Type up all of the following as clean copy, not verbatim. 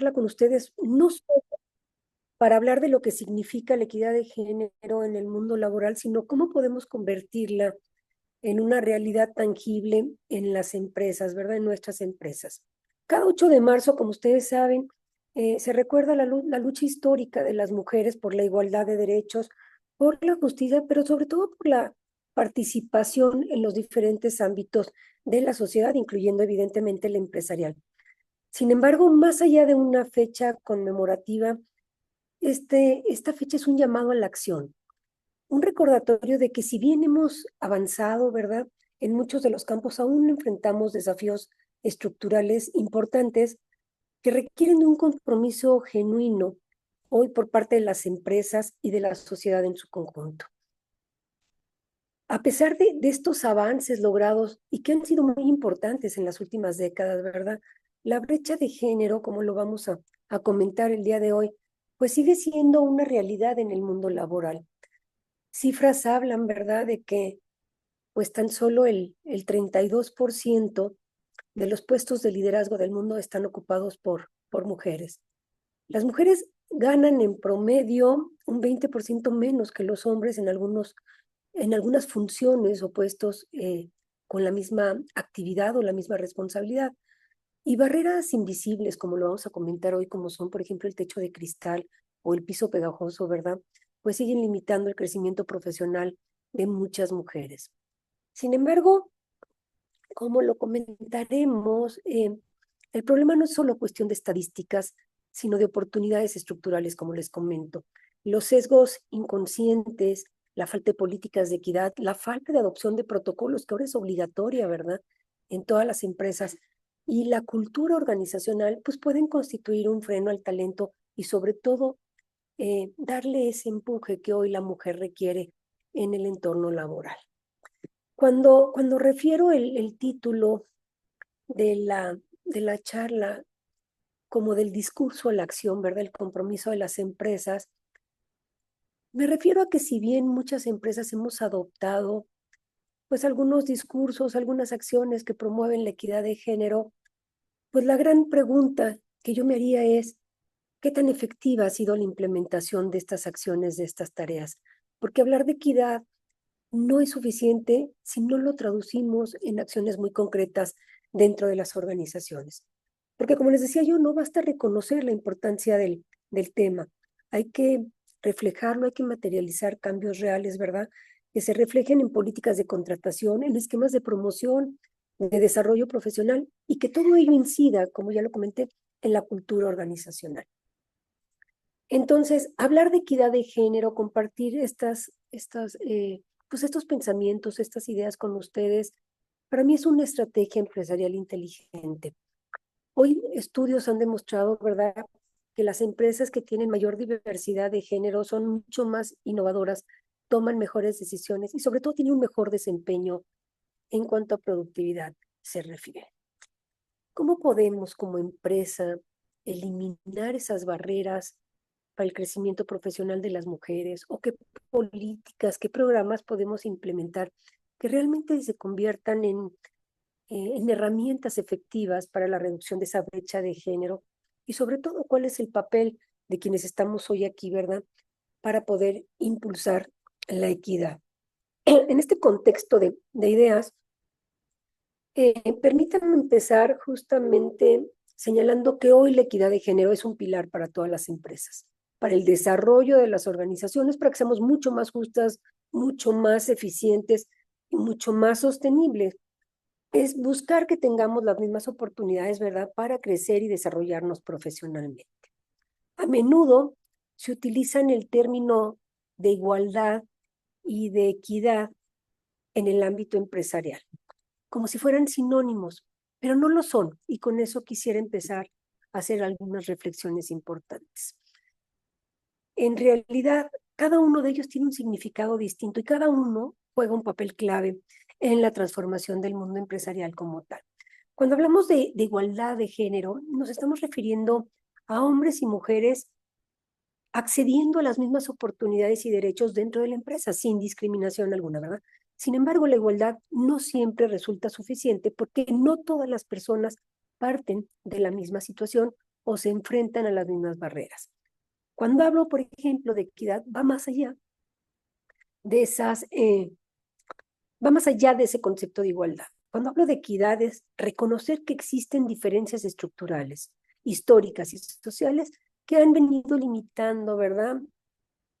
charla con ustedes, no solo para hablar de lo que significa la equidad de género en el mundo laboral, sino cómo podemos convertirla en una realidad tangible en las empresas, ¿verdad? En nuestras empresas. Cada 8 de marzo, como ustedes saben, se recuerda la lucha histórica de las mujeres por la igualdad de derechos, por la justicia, pero sobre todo por la participación en los diferentes ámbitos de la sociedad, incluyendo evidentemente el empresarial. Sin embargo, más allá de una fecha conmemorativa, esta fecha es un llamado a la acción, un recordatorio de que si bien hemos avanzado, ¿verdad? En muchos de los campos aún enfrentamos desafíos estructurales importantes que requieren de un compromiso genuino hoy por parte de las empresas y de la sociedad en su conjunto. A pesar de estos avances logrados y que han sido muy importantes en las últimas décadas, ¿verdad? La brecha de género, como lo vamos a comentar el día de hoy, pues sigue siendo una realidad en el mundo laboral. Cifras hablan, ¿verdad?, de que pues tan solo el 32% de los puestos de liderazgo del mundo están ocupados por mujeres. Las mujeres ganan en promedio un 20% menos que los hombres en algunas funciones o puestos con la misma actividad o la misma responsabilidad. Y barreras invisibles, como lo vamos a comentar hoy, como son, por ejemplo, el techo de cristal o el piso pegajoso, ¿verdad? Pues siguen limitando el crecimiento profesional de muchas mujeres. Sin embargo, como lo comentaremos, el problema no es solo cuestión de estadísticas, sino de oportunidades estructurales, como les comento. Los sesgos inconscientes, la falta de políticas de equidad, la falta de adopción de protocolos, que ahora es obligatoria, ¿verdad?, en todas las empresas, y la cultura organizacional, pues pueden constituir un freno al talento y sobre todo darle ese empuje que hoy la mujer requiere en el entorno laboral. Cuando refiero el título de la charla como del discurso a la acción, ¿verdad? El compromiso de las empresas, me refiero a que si bien muchas empresas hemos adoptado pues algunos discursos, algunas acciones que promueven la equidad de género, pues la gran pregunta que yo me haría es, ¿qué tan efectiva ha sido la implementación de estas acciones, de estas tareas? Porque hablar de equidad no es suficiente si no lo traducimos en acciones muy concretas dentro de las organizaciones. Porque como les decía yo, no basta reconocer la importancia del tema. Hay que reflejarlo, hay que materializar cambios reales, ¿verdad? Que se reflejen en políticas de contratación, en esquemas de promoción, de desarrollo profesional y que todo ello incida, como ya lo comenté, en la cultura organizacional. Entonces, hablar de equidad de género, compartir pues estos pensamientos, estas ideas con ustedes, para mí es una estrategia empresarial inteligente. Hoy estudios han demostrado, ¿verdad?, que las empresas que tienen mayor diversidad de género son mucho más innovadoras, toman mejores decisiones y sobre todo tienen un mejor desempeño en cuanto a productividad se refiere. ¿Cómo podemos como empresa eliminar esas barreras para el crecimiento profesional de las mujeres? ¿O qué políticas, qué programas podemos implementar que realmente se conviertan en herramientas efectivas para la reducción de esa brecha de género? Y sobre todo, ¿cuál es el papel de quienes estamos hoy aquí, ¿verdad?, para poder impulsar la equidad. En este contexto de ideas, permítanme empezar justamente señalando que hoy la equidad de género es un pilar para todas las empresas, para el desarrollo de las organizaciones, para que seamos mucho más justas, mucho más eficientes y mucho más sostenibles. Es buscar que tengamos las mismas oportunidades, ¿verdad?, para crecer y desarrollarnos profesionalmente. A menudo se utilizan el término de igualdad y de equidad en el ámbito empresarial, como si fueran sinónimos, pero no lo son, y con eso quisiera empezar a hacer algunas reflexiones importantes. En realidad, cada uno de ellos tiene un significado distinto y cada uno juega un papel clave en la transformación del mundo empresarial como tal. Cuando hablamos de igualdad de género, nos estamos refiriendo a hombres y mujeres accediendo a las mismas oportunidades y derechos dentro de la empresa, sin discriminación alguna, ¿verdad? Sin embargo, la igualdad no siempre resulta suficiente porque no todas las personas parten de la misma situación o se enfrentan a las mismas barreras. Cuando hablo, por ejemplo, de equidad, va más allá de va más allá de ese concepto de igualdad. Cuando hablo de equidad es reconocer que existen diferencias estructurales, históricas y sociales que han venido limitando, ¿verdad?,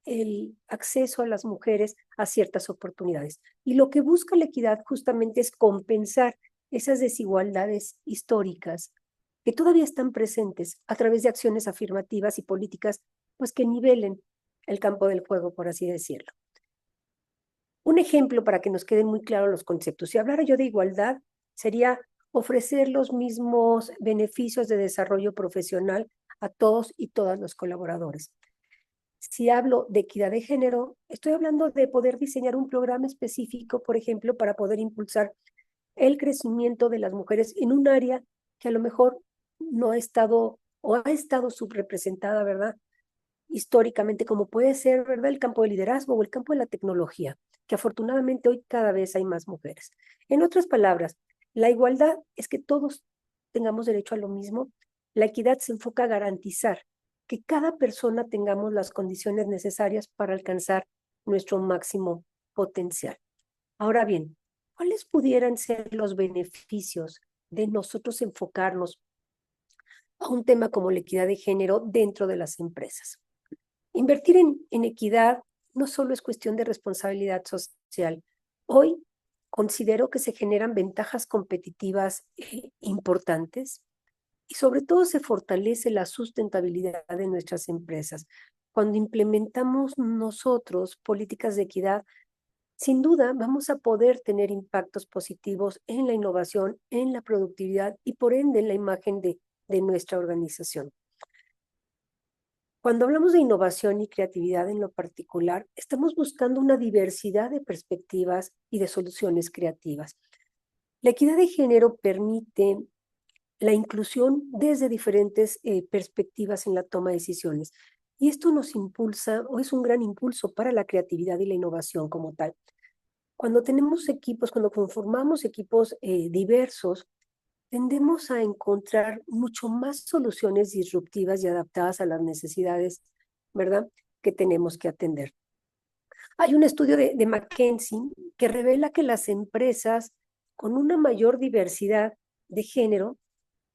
el acceso a las mujeres a ciertas oportunidades. Y lo que busca la equidad justamente es compensar esas desigualdades históricas que todavía están presentes a través de acciones afirmativas y políticas, pues que nivelen el campo del juego, por así decirlo. Un ejemplo para que nos queden muy claros los conceptos. Si hablara yo de igualdad, sería ofrecer los mismos beneficios de desarrollo profesional a todos y todas los colaboradores. Si hablo de equidad de género, estoy hablando de poder diseñar un programa específico, por ejemplo, para poder impulsar el crecimiento de las mujeres en un área que a lo mejor no ha estado o ha estado subrepresentada, ¿verdad?, históricamente, como puede ser, ¿verdad?, el campo de liderazgo o el campo de la tecnología, que afortunadamente hoy cada vez hay más mujeres. En otras palabras, la igualdad es que todos tengamos derecho a lo mismo. La equidad se enfoca a garantizar que cada persona tengamos las condiciones necesarias para alcanzar nuestro máximo potencial. Ahora bien, ¿cuáles pudieran ser los beneficios de nosotros enfocarnos a un tema como la equidad de género dentro de las empresas? Invertir en equidad no solo es cuestión de responsabilidad social. Hoy considero que se generan ventajas competitivas importantes y sobre todo se fortalece la sustentabilidad de nuestras empresas. Cuando implementamos nosotros políticas de equidad, sin duda vamos a poder tener impactos positivos en la innovación, en la productividad y por ende en la imagen de nuestra organización. Cuando hablamos de innovación y creatividad en lo particular, estamos buscando una diversidad de perspectivas y de soluciones creativas. La equidad de género permite la inclusión desde diferentes perspectivas en la toma de decisiones. Y esto nos impulsa o es un gran impulso para la creatividad y la innovación como tal. Cuando tenemos equipos, cuando conformamos equipos diversos, tendemos a encontrar mucho más soluciones disruptivas y adaptadas a las necesidades, ¿verdad?, que tenemos que atender. Hay un estudio de McKinsey que revela que las empresas con una mayor diversidad de género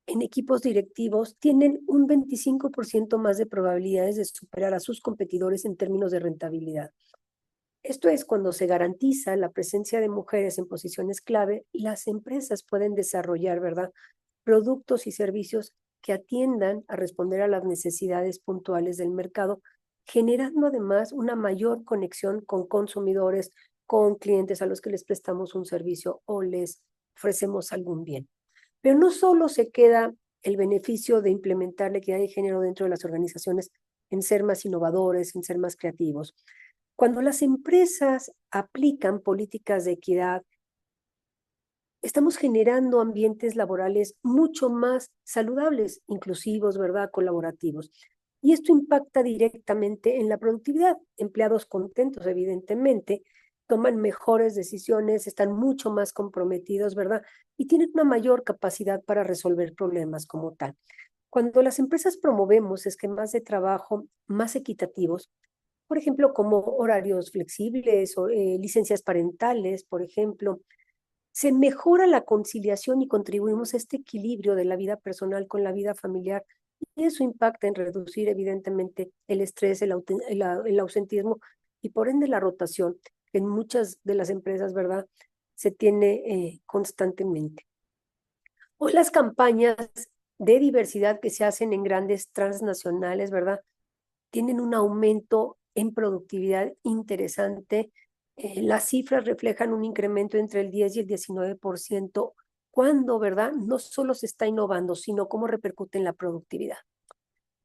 en equipos directivos tienen un 25% más de probabilidades de superar a sus competidores en términos de rentabilidad. Esto es cuando se garantiza la presencia de mujeres en posiciones clave, las empresas pueden desarrollar, ¿verdad?, productos y servicios que atiendan a responder a las necesidades puntuales del mercado, generando además una mayor conexión con consumidores, con clientes a los que les prestamos un servicio o les ofrecemos algún bien. Pero no solo se queda el beneficio de implementar la equidad de género dentro de las organizaciones en ser más innovadores, en ser más creativos. Cuando las empresas aplican políticas de equidad, estamos generando ambientes laborales mucho más saludables, inclusivos, ¿verdad?, colaborativos. Y esto impacta directamente en la productividad. Empleados contentos, evidentemente, toman mejores decisiones, están mucho más comprometidos, ¿verdad? Y tienen una mayor capacidad para resolver problemas como tal. Cuando las empresas promovemos esquemas de trabajo más equitativos, por ejemplo, como horarios flexibles o licencias parentales, por ejemplo, se mejora la conciliación y contribuimos a este equilibrio de la vida personal con la vida familiar. Y eso impacta en reducir evidentemente el estrés, el ausentismo y por ende la rotación, que en muchas de las empresas, ¿verdad?, se tiene constantemente. Hoy las campañas de diversidad que se hacen en grandes transnacionales, ¿verdad?, tienen un aumento en productividad interesante. Las cifras reflejan un incremento entre el 10 y el 19% cuando, ¿verdad?, no solo se está innovando, sino cómo repercute en la productividad.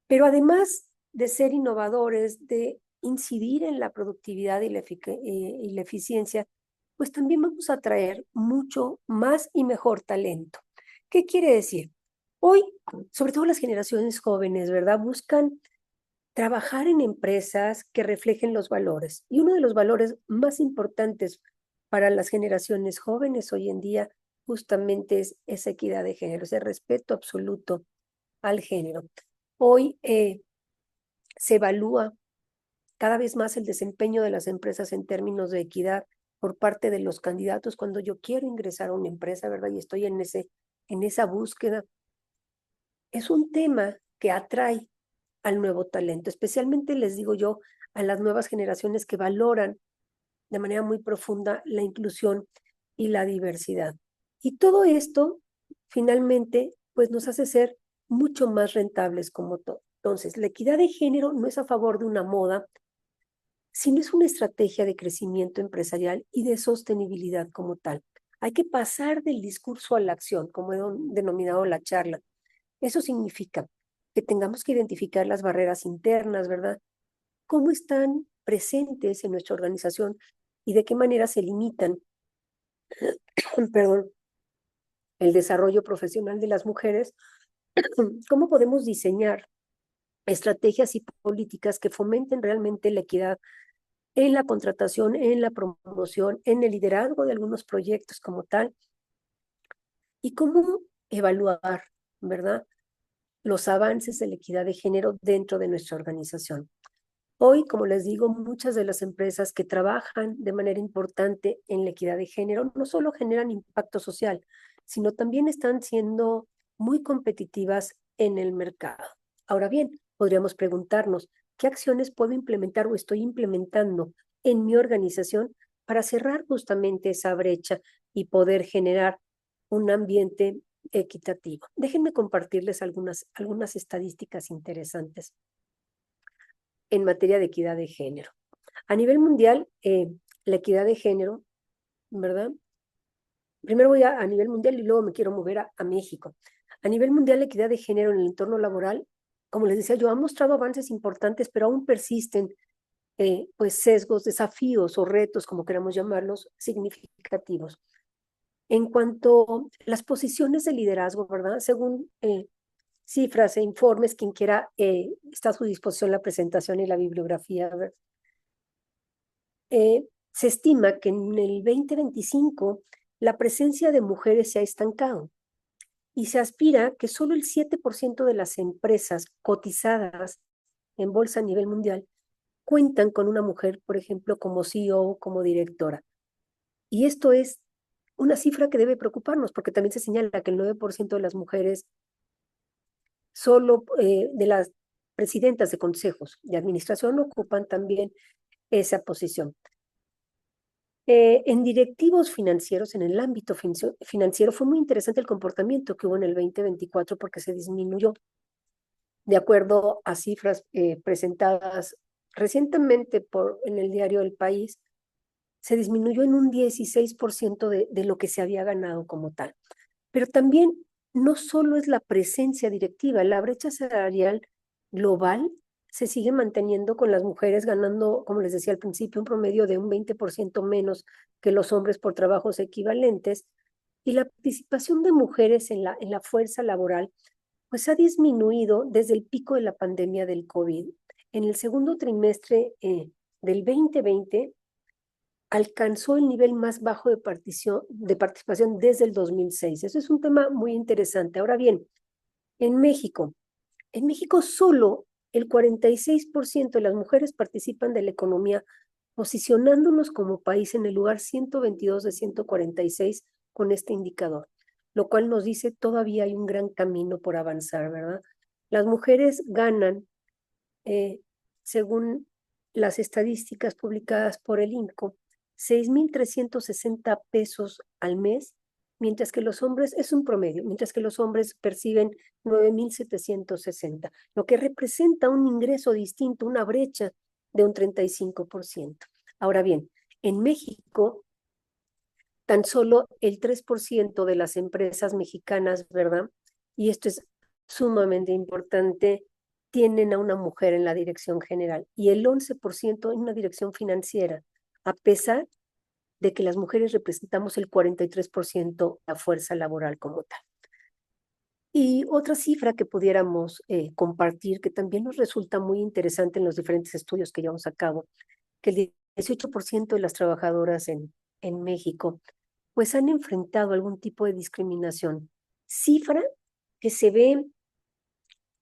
Pero además de ser innovadores, de incidir en la productividad y la eficiencia, pues también vamos a traer mucho más y mejor talento. ¿Qué quiere decir? Hoy, sobre todo las generaciones jóvenes, ¿verdad?, buscan trabajar en empresas que reflejen los valores. Y uno de los valores más importantes para las generaciones jóvenes hoy en día justamente es esa equidad de género, ese respeto absoluto al género. Hoy se evalúa cada vez más el desempeño de las empresas en términos de equidad por parte de los candidatos cuando yo quiero ingresar a una empresa, ¿verdad? Y estoy en esa búsqueda. Es un tema que atrae al nuevo talento, especialmente les digo yo a las nuevas generaciones que valoran de manera muy profunda la inclusión y la diversidad. Y todo esto finalmente pues nos hace ser mucho más rentables como todo. Entonces, la equidad de género no es a favor de una moda, sino es una estrategia de crecimiento empresarial y de sostenibilidad como tal. Hay que pasar del discurso a la acción, como he denominado la charla. Eso significa que tengamos que identificar las barreras internas, ¿verdad? ¿Cómo están presentes en nuestra organización y de qué manera se limitan, perdón, el desarrollo profesional de las mujeres? ¿Cómo podemos diseñar estrategias y políticas que fomenten realmente la equidad en la contratación, en la promoción, en el liderazgo de algunos proyectos como tal? ¿Y cómo evaluar, verdad, los avances de la equidad de género dentro de nuestra organización? Hoy, como les digo, muchas de las empresas que trabajan de manera importante en la equidad de género no solo generan impacto social, sino también están siendo muy competitivas en el mercado. Ahora bien, podríamos preguntarnos, ¿qué acciones puedo implementar o estoy implementando en mi organización para cerrar justamente esa brecha y poder generar un ambiente equitativo? Déjenme compartirles algunas estadísticas interesantes en materia de equidad de género. A nivel mundial, la equidad de género, ¿verdad? Primero voy a nivel mundial y luego me quiero mover a México. A nivel mundial, la equidad de género en el entorno laboral, como les decía yo, ha mostrado avances importantes, pero aún persisten pues sesgos, desafíos o retos, como queramos llamarlos, significativos. En cuanto a las posiciones de liderazgo, ¿verdad? Según cifras e informes, quien quiera, está a su disposición la presentación y la bibliografía, ¿verdad? Se estima que en el 2025 la presencia de mujeres se ha estancado y se aspira que solo el 7% de las empresas cotizadas en bolsa a nivel mundial cuentan con una mujer, por ejemplo, como CEO o como directora. Y esto es una cifra que debe preocuparnos porque también se señala que el 9% de las mujeres, solo de las presidentas de consejos de administración, ocupan también esa posición. En directivos financieros, en el ámbito financiero, fue muy interesante el comportamiento que hubo en el 2024 porque se disminuyó, de acuerdo a cifras presentadas recientemente en el diario El País, se disminuyó en un 16% de lo que se había ganado como tal. Pero también no solo es la presencia directiva, la brecha salarial global se sigue manteniendo con las mujeres ganando, como les decía al principio, un promedio de un 20% menos que los hombres por trabajos equivalentes, y la participación de mujeres en la fuerza laboral pues ha disminuido desde el pico de la pandemia del COVID. En el segundo trimestre del 2020 alcanzó el nivel más bajo de participación desde el 2006. Eso es un tema muy interesante. Ahora bien, en México, solo el 46% de las mujeres participan de la economía, posicionándonos como país en el lugar 122 de 146 con este indicador, lo cual nos dice todavía hay un gran camino por avanzar, ¿verdad? Las mujeres ganan, según las estadísticas publicadas por el INCO, 6,360 pesos al mes, mientras que los hombres, es un promedio, mientras que los hombres perciben 9,760, lo que representa un ingreso distinto, una brecha de un 35%. Ahora bien, en México, tan solo el 3% de las empresas mexicanas, ¿verdad? Y esto es sumamente importante, tienen a una mujer en la dirección general y el 11% en una dirección financiera, a pesar de que las mujeres representamos el 43% de la fuerza laboral como tal. Y otra cifra que pudiéramos compartir, que también nos resulta muy interesante en los diferentes estudios que llevamos a cabo, que el 18% de las trabajadoras en México pues han enfrentado algún tipo de discriminación. Cifra que se ve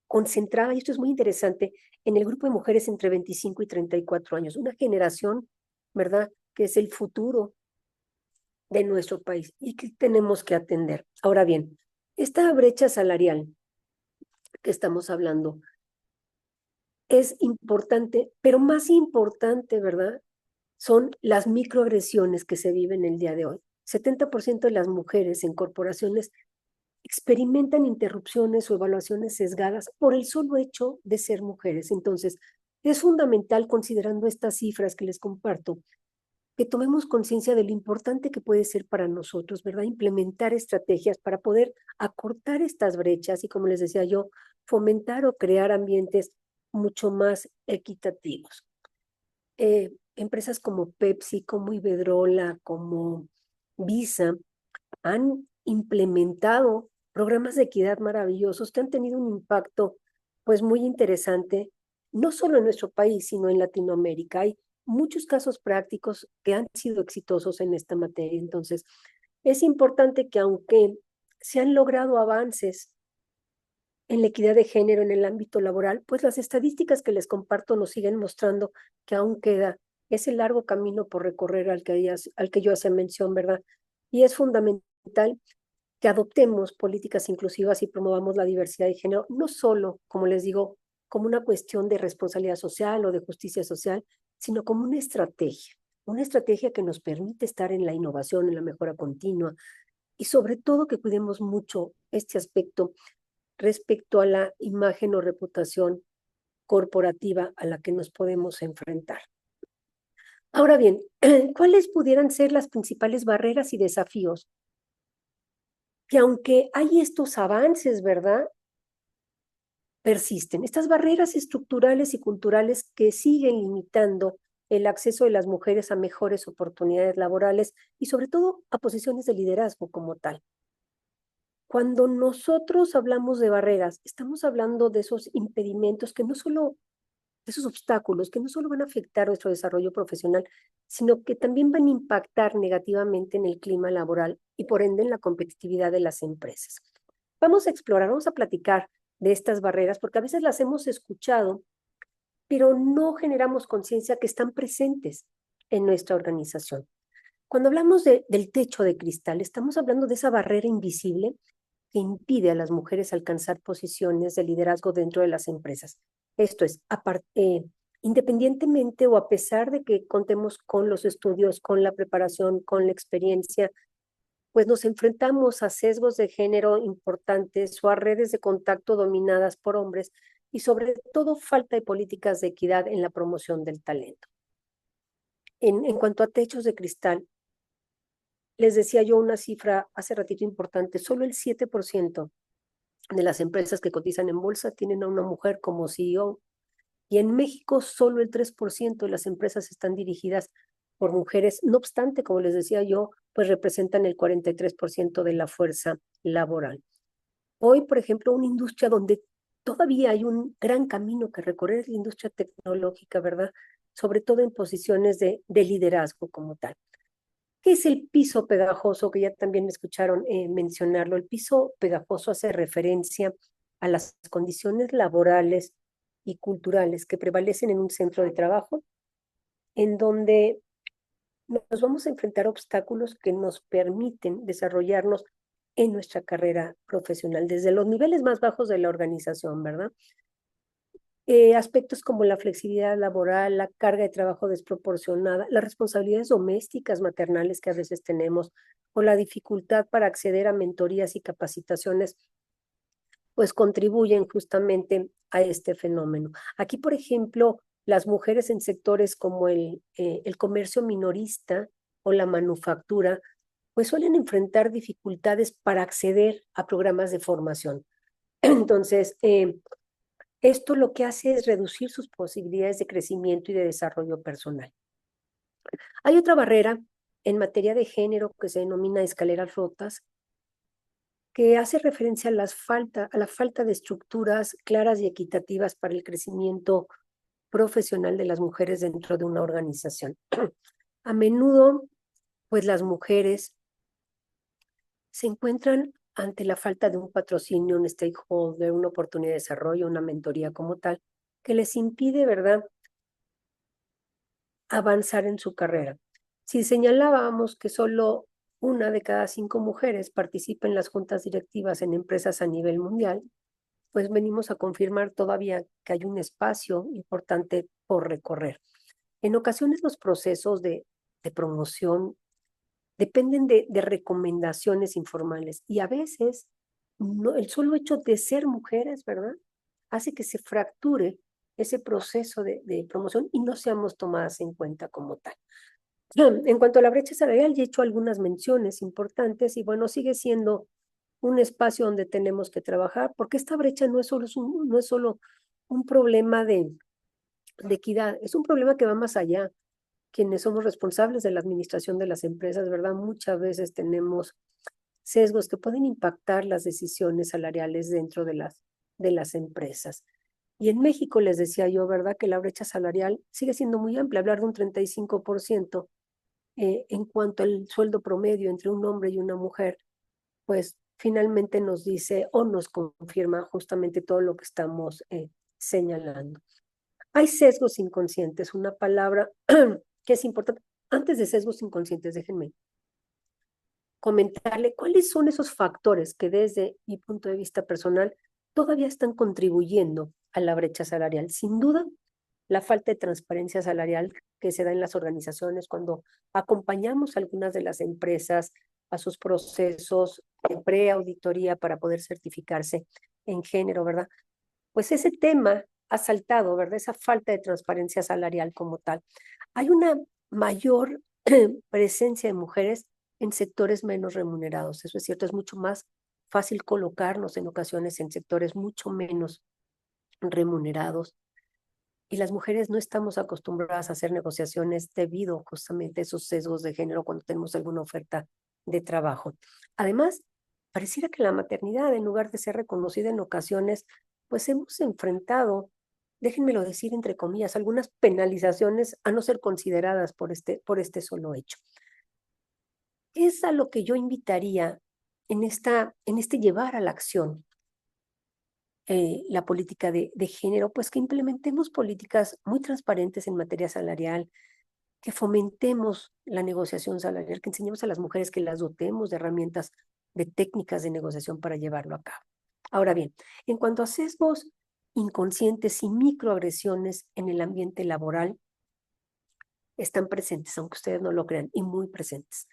concentrada, y esto es muy interesante, en el grupo de mujeres entre 25 y 34 años, una generación, ¿verdad?, que es el futuro de nuestro país y que tenemos que atender. Ahora bien, esta brecha salarial que estamos hablando es importante, pero más importante, ¿verdad?, son las microagresiones que se viven el día de hoy. 70% de las mujeres en corporaciones experimentan interrupciones o evaluaciones sesgadas por el solo hecho de ser mujeres. Entonces, es fundamental, considerando estas cifras que les comparto, que tomemos conciencia de lo importante que puede ser para nosotros, ¿verdad? Implementar estrategias para poder acortar estas brechas y, como les decía yo, fomentar o crear ambientes mucho más equitativos. Empresas como Pepsi, como Iberdrola, como Visa, han implementado programas de equidad maravillosos que han tenido un impacto pues muy interesante, no solo en nuestro país, sino en Latinoamérica. Hay muchos casos prácticos que han sido exitosos en esta materia. Entonces, es importante que aunque se han logrado avances en la equidad de género en el ámbito laboral, pues las estadísticas que les comparto nos siguen mostrando que aún queda ese largo camino por recorrer al que yo hacía mención, ¿verdad? Y es fundamental que adoptemos políticas inclusivas y promovamos la diversidad de género, no solo, como les digo, como una cuestión de responsabilidad social o de justicia social, sino como una estrategia que nos permite estar en la innovación, en la mejora continua y sobre todo que cuidemos mucho este aspecto respecto a la imagen o reputación corporativa a la que nos podemos enfrentar. Ahora bien, ¿cuáles pudieran ser las principales barreras y desafíos? Que aunque hay estos avances, ¿verdad?, persisten. Estas barreras estructurales y culturales que siguen limitando el acceso de las mujeres a mejores oportunidades laborales y sobre todo a posiciones de liderazgo como tal. Cuando nosotros hablamos de barreras, estamos hablando de esos impedimentos que no solo esos obstáculos que no solo van a afectar nuestro desarrollo profesional, sino que también van a impactar negativamente en el clima laboral y por ende en la competitividad de las empresas. Vamos a explorar, vamos a platicar de estas barreras porque a veces las hemos escuchado, pero no generamos conciencia que están presentes en nuestra organización. Cuando hablamos del techo de cristal, estamos hablando de esa barrera invisible que impide a las mujeres alcanzar posiciones de liderazgo dentro de las empresas. Esto es, independientemente o a pesar de que contemos con los estudios, con la preparación, con la experiencia, pues nos enfrentamos a sesgos de género importantes o a redes de contacto dominadas por hombres y sobre todo falta de políticas de equidad en la promoción del talento. En cuanto a techos de cristal, les decía yo una cifra hace ratito importante, solo el 7% de las empresas que cotizan en bolsa tienen a una mujer como CEO. Y en México solo el 3% de las empresas están dirigidas por mujeres. No obstante, como les decía yo, pues representan el 43% de la fuerza laboral. Hoy, por ejemplo, una industria donde todavía hay un gran camino que recorrer es la industria tecnológica, ¿verdad? Sobre todo en posiciones de liderazgo como tal. ¿Qué es el piso pegajoso? Que ya también me escucharon mencionarlo. El piso pegajoso hace referencia a las condiciones laborales y culturales que prevalecen en un centro de trabajo, en donde nos vamos a enfrentar a obstáculos que nos permiten desarrollarnos en nuestra carrera profesional, desde los niveles más bajos de la organización, ¿verdad? Aspectos como la flexibilidad laboral, la carga de trabajo desproporcionada, las responsabilidades domésticas maternales que a veces tenemos, o la dificultad para acceder a mentorías y capacitaciones, pues contribuyen justamente a este fenómeno. Aquí, por ejemplo, las mujeres en sectores como el comercio minorista o la manufactura, pues suelen enfrentar dificultades para acceder a programas de formación. Entonces, esto lo que hace es reducir sus posibilidades de crecimiento y de desarrollo personal. Hay otra barrera en materia de género que se denomina escaleras rotas, que hace referencia a la falta de estructuras claras y equitativas para el crecimiento profesional de las mujeres dentro de una organización. A menudo, pues las mujeres se encuentran ante la falta de un patrocinio, un stakeholder, una oportunidad de desarrollo, una mentoría como tal, que les impide, ¿verdad?, avanzar en su carrera. Si señalábamos que solo 1 de cada 5 mujeres participa en las juntas directivas en empresas a nivel mundial, pues venimos a confirmar todavía que hay un espacio importante por recorrer. En ocasiones los procesos de promoción dependen de recomendaciones informales y a veces no, el solo hecho de ser mujeres, ¿verdad?, hace que se fracture ese proceso de promoción y no seamos tomadas en cuenta como tal. En cuanto a la brecha salarial, ya he hecho algunas menciones importantes y bueno, sigue siendo un espacio donde tenemos que trabajar, porque esta brecha no es solo un problema de equidad, es un problema que va más allá. Quienes somos responsables de la administración de las empresas, ¿verdad? Muchas veces tenemos sesgos que pueden impactar las decisiones salariales dentro de las empresas. Y en México les decía yo, ¿verdad?, que la brecha salarial sigue siendo muy amplia, hablar de un 35% en cuanto al sueldo promedio entre un hombre y una mujer, pues finalmente nos dice o nos confirma justamente todo lo que estamos señalando. Hay sesgos inconscientes, una palabra que es importante. Antes de sesgos inconscientes, déjenme comentarle cuáles son esos factores que desde mi punto de vista personal todavía están contribuyendo a la brecha salarial. Sin duda, la falta de transparencia salarial que se da en las organizaciones cuando acompañamos a algunas de las empresas a sus procesos de preauditoría para poder certificarse en género, ¿verdad? Pues ese tema ha saltado, ¿verdad? Esa falta de transparencia salarial como tal. Hay una mayor presencia de mujeres en sectores menos remunerados. Eso es cierto, es mucho más fácil colocarnos en ocasiones en sectores mucho menos remunerados. Y las mujeres no estamos acostumbradas a hacer negociaciones debido justamente a esos sesgos de género cuando tenemos alguna oferta de trabajo. Además, pareciera que la maternidad, en lugar de ser reconocida en ocasiones, pues hemos enfrentado, déjenmelo decir entre comillas, algunas penalizaciones a no ser consideradas por este solo hecho. Es a lo que yo invitaría en este llevar a la acción la política de género, pues que implementemos políticas muy transparentes en materia salarial, que fomentemos la negociación salarial, que enseñemos a las mujeres que las dotemos de herramientas, de técnicas de negociación para llevarlo a cabo. Ahora bien, en cuanto a sesgos inconscientes y microagresiones en el ambiente laboral, están presentes, aunque ustedes no lo crean, y muy presentes.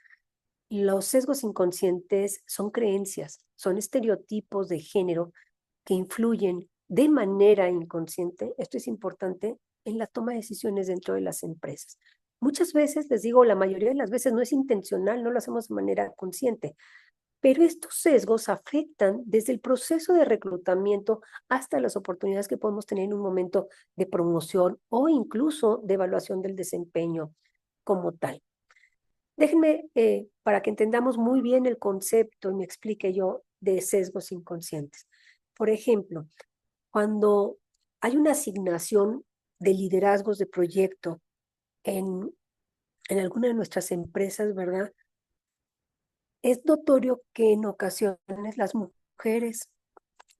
Los sesgos inconscientes son creencias, son estereotipos de género que influyen de manera inconsciente, esto es importante, en la toma de decisiones dentro de las empresas. Muchas veces, les digo, la mayoría de las veces no es intencional, no lo hacemos de manera consciente, pero estos sesgos afectan desde el proceso de reclutamiento hasta las oportunidades que podemos tener en un momento de promoción o incluso de evaluación del desempeño como tal. Déjenme, para que entendamos muy bien el concepto y me explique yo de sesgos inconscientes. Por ejemplo, cuando hay una asignación de liderazgos de proyecto en, en alguna de nuestras empresas, ¿verdad? Es notorio que en ocasiones las mujeres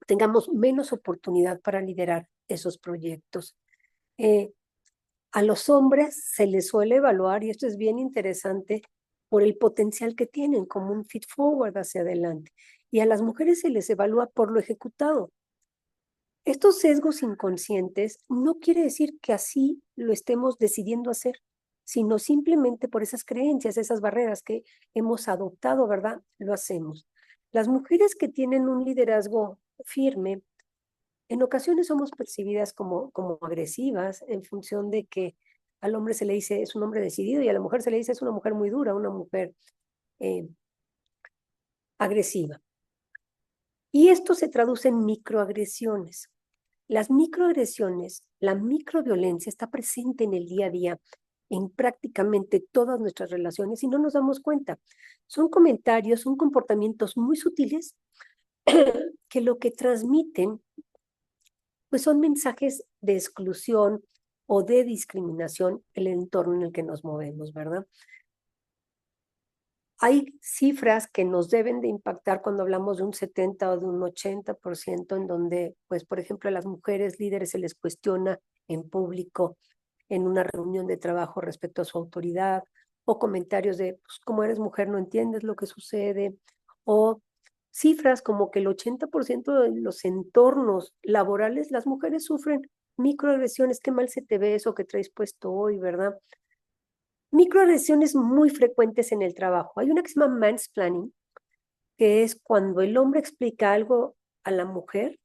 tengamos menos oportunidad para liderar esos proyectos. Eh, a los hombres se les suele evaluar, y esto es bien interesante, por el potencial que tienen como un feed forward hacia adelante. Y a las mujeres se les evalúa por lo ejecutado. Estos sesgos inconscientes no quiere decir que así lo estemos decidiendo hacer, sino simplemente por esas creencias, esas barreras que hemos adoptado, ¿verdad? Lo hacemos. Las mujeres que tienen un liderazgo firme, en ocasiones somos percibidas como agresivas en función de que al hombre se le dice es un hombre decidido y a la mujer se le dice es una mujer muy dura, una mujer eh, agresiva. Y esto se traduce en microagresiones. Las microagresiones, la microviolencia está presente en el día a día en prácticamente todas nuestras relaciones y no nos damos cuenta. Son comentarios, son comportamientos muy sutiles que lo que transmiten pues son mensajes de exclusión o de discriminación en el entorno en el que nos movemos, ¿verdad? Hay cifras que nos deben de impactar cuando hablamos de un 70 o de un 80%, en donde, pues, por ejemplo, a las mujeres líderes se les cuestiona en público en una reunión de trabajo respecto a su autoridad, o comentarios de, pues, como eres mujer no entiendes lo que sucede, o cifras como que el 80% de los entornos laborales, las mujeres sufren microagresiones, qué mal se te ve eso que traes puesto hoy, ¿verdad? Microagresiones muy frecuentes en el trabajo. Hay una que se llama mansplaining, que es cuando el hombre explica algo a la mujer,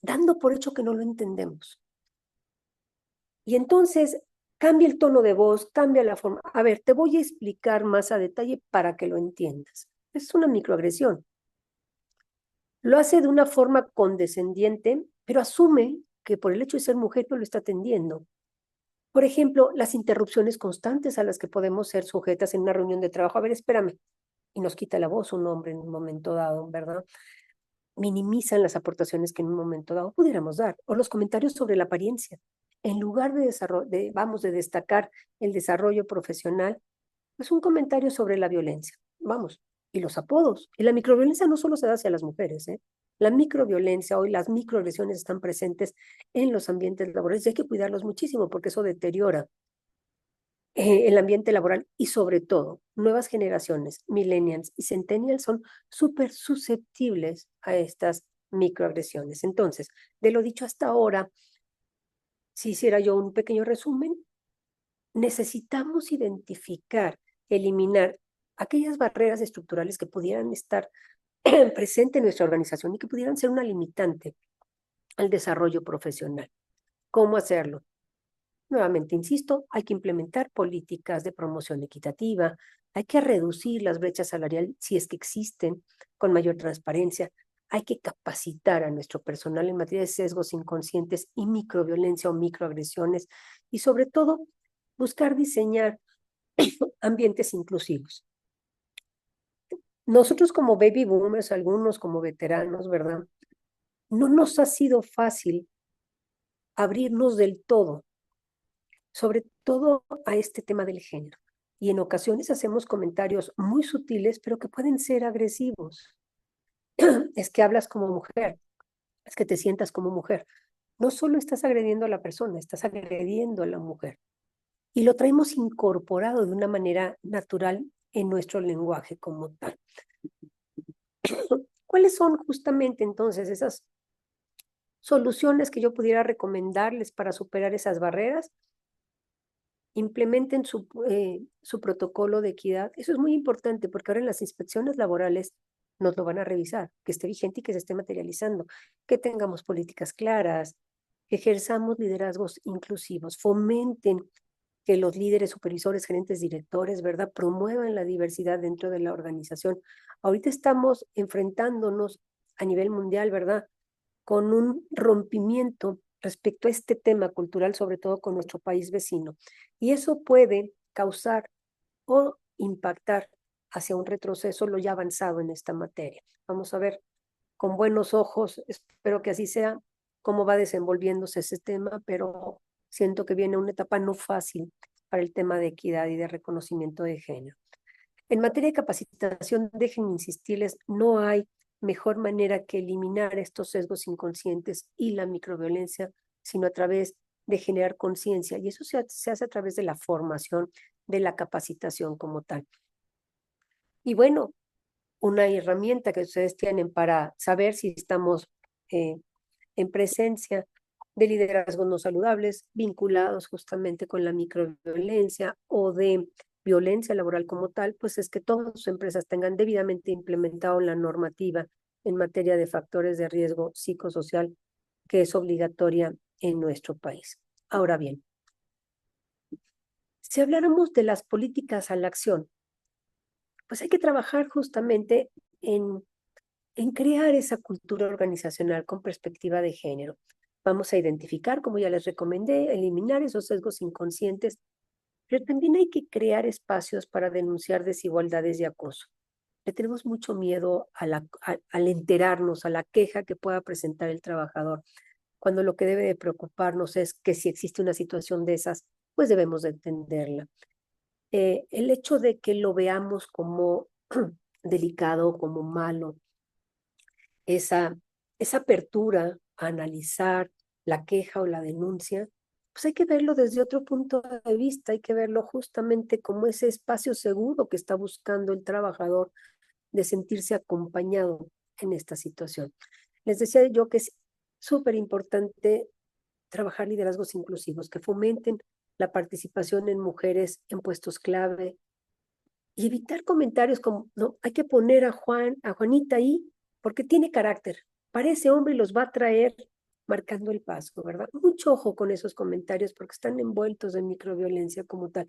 dando por hecho que no lo entendemos. Y entonces cambia el tono de voz, cambia la forma. A ver, te voy a explicar más a detalle para que lo entiendas. Es una microagresión. Lo hace de una forma condescendiente, pero asume que por el hecho de ser mujer no lo está atendiendo. Por ejemplo, las interrupciones constantes a las que podemos ser sujetas en una reunión de trabajo. A ver, espérame. Y nos quita la voz un hombre en un momento dado, ¿verdad? Minimizan las aportaciones que en un momento dado pudiéramos dar. O los comentarios sobre la apariencia. En lugar de destacar el desarrollo profesional, es un comentario sobre la violencia. Vamos, y los apodos. Y la microviolencia no solo se da hacia las mujeres, ¿eh? La microviolencia, hoy las microagresiones están presentes en los ambientes laborales y hay que cuidarlos muchísimo porque eso deteriora el ambiente laboral y sobre todo nuevas generaciones, millennials y centennials son súper susceptibles a estas microagresiones. Entonces, de lo dicho hasta ahora, si hiciera yo un pequeño resumen, necesitamos identificar, eliminar aquellas barreras estructurales que pudieran estar presentes en nuestra organización y que pudieran ser una limitante al desarrollo profesional. ¿Cómo hacerlo? Nuevamente, insisto, hay que implementar políticas de promoción equitativa, hay que reducir las brechas salariales si es que existen con mayor transparencia, hay que capacitar a nuestro personal en materia de sesgos inconscientes y microviolencia o microagresiones y sobre todo buscar diseñar ambientes inclusivos. Nosotros como baby boomers, algunos como veteranos, ¿verdad? No nos ha sido fácil abrirnos del todo, sobre todo a este tema del género. Y en ocasiones hacemos comentarios muy sutiles, pero que pueden ser agresivos. Es que hablas como mujer, es que te sientas como mujer. No solo estás agrediendo a la persona, estás agrediendo a la mujer. Y lo traemos incorporado de una manera natural en nuestro lenguaje como tal. ¿Cuáles son justamente entonces esas soluciones que yo pudiera recomendarles para superar esas barreras? Implementen su protocolo de equidad. Eso es muy importante porque ahora en las inspecciones laborales nos lo van a revisar, que esté vigente y que se esté materializando, que tengamos políticas claras, que ejerzamos liderazgos inclusivos, fomenten que los líderes, supervisores, gerentes, directores, ¿verdad?, promuevan la diversidad dentro de la organización. Ahorita estamos enfrentándonos a nivel mundial, ¿verdad?, con un rompimiento respecto a este tema cultural, sobre todo con nuestro país vecino. Y eso puede causar o impactar hacia un retroceso lo ya avanzado en esta materia. Vamos a ver con buenos ojos, espero que así sea, cómo va desenvolviéndose ese tema, pero siento que viene una etapa no fácil para el tema de equidad y de reconocimiento de género. En materia de capacitación, déjenme insistirles, no hay mejor manera que eliminar estos sesgos inconscientes y la microviolencia, sino a través de generar conciencia. Y eso se hace a través de la formación, de la capacitación como tal. Y bueno, una herramienta que ustedes tienen para saber si estamos en presencia de liderazgos no saludables vinculados justamente con la microviolencia o de violencia laboral como tal, pues es que todas sus empresas tengan debidamente implementado la normativa en materia de factores de riesgo psicosocial que es obligatoria en nuestro país. Ahora bien, si habláramos de las políticas a la acción, pues hay que trabajar justamente en crear esa cultura organizacional con perspectiva de género. Vamos a identificar, como ya les recomendé, eliminar esos sesgos inconscientes, pero también hay que crear espacios para denunciar desigualdades y acoso. Le tenemos mucho miedo al enterarnos, a la queja que pueda presentar el trabajador, cuando lo que debe de preocuparnos es que si existe una situación de esas, pues debemos de entenderla. el hecho de que lo veamos como delicado, como malo, esa, esa apertura a analizar la queja o la denuncia, pues hay que verlo desde otro punto de vista, hay que verlo justamente como ese espacio seguro que está buscando el trabajador de sentirse acompañado en esta situación. Les decía yo que es súper importante trabajar liderazgos inclusivos que fomenten la participación en mujeres en puestos clave y evitar comentarios como, no, hay que poner a Juan, a Juanita ahí porque tiene carácter, parece hombre y los va a traer marcando el paso, ¿verdad? Mucho ojo con esos comentarios porque están envueltos en microviolencia como tal.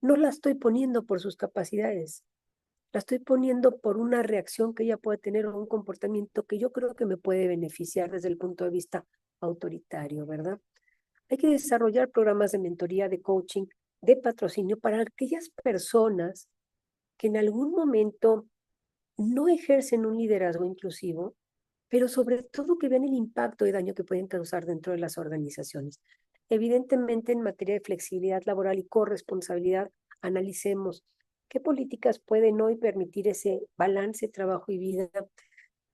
No la estoy poniendo por sus capacidades, la estoy poniendo por una reacción que ella puede tener o un comportamiento que yo creo que me puede beneficiar desde el punto de vista autoritario, ¿verdad? Hay que desarrollar programas de mentoría, de coaching, de patrocinio para aquellas personas que en algún momento no ejercen un liderazgo inclusivo, pero sobre todo que vean el impacto y daño que pueden causar dentro de las organizaciones. Evidentemente, en materia de flexibilidad laboral y corresponsabilidad, analicemos qué políticas pueden hoy permitir ese balance trabajo y vida,